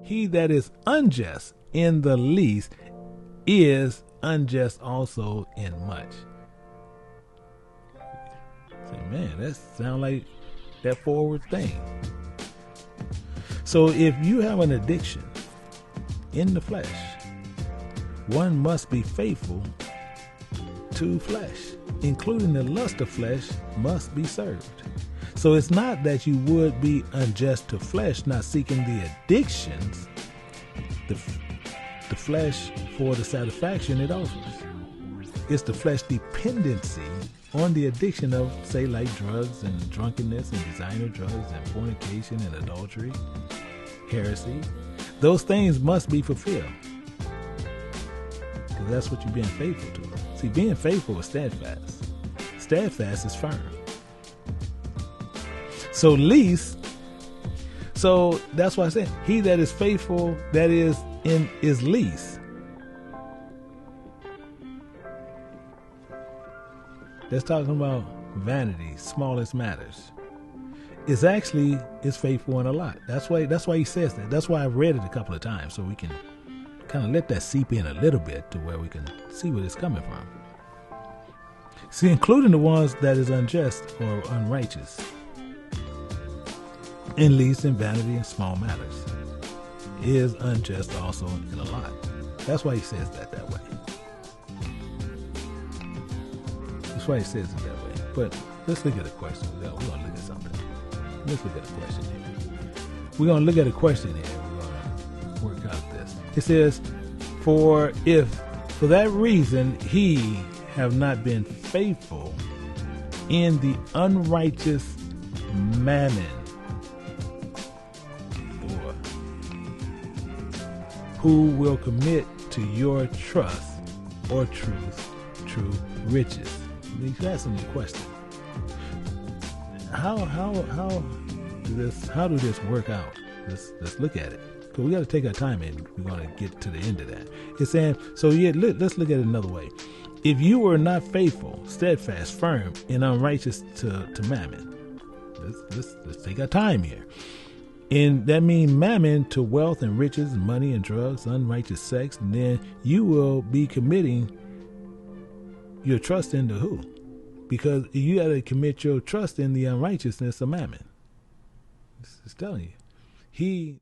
he that is unjust in the least is unjust also in much. Say, man, that sounds like that forward thing. So if you have an addiction in the flesh, one must be faithful to flesh, including the lust of flesh must be served. So it's not that you would be unjust to flesh, not seeking the addictions, the flesh for the satisfaction it offers. It's the flesh dependency on the addiction of, say, like drugs and drunkenness and designer drugs and fornication and adultery, heresy. Those things must be fulfilled, because that's what you're being faithful to. See, being faithful is steadfast. Steadfast is firm. So least, so that's why I said, he that is faithful, that is in is least. That's talking about vanity, smallest matters. It's actually is faithful in a lot. That's why he says that. That's why I've read it a couple of times, so we can kind of let that seep in a little bit to where we can see where it's coming from. See, including the ones that is unjust or unrighteous, in least, in vanity, and small matters, is unjust also in a lot. That's why he says that way. That's why he says it that way. But let's look at a question. We're going to look at something. Let's look at a question here. We're going to look at a question here. We're going to work out this. It says, for that reason he have not been faithful in the unrighteous mammon, who will commit to your trust or truth, true riches. He's asking the question. How do this work out? Let's look at it. Because we got to take our time and we're going to get to the end of that. It's saying, so yeah, let's look at it another way. If you were not faithful, steadfast, firm, and unrighteous to mammon, let's take our time here. And that means mammon to wealth and riches, money and drugs, unrighteous sex, and then you will be committing your trust into who? Because you got to commit your trust in the unrighteousness of mammon. It's telling you.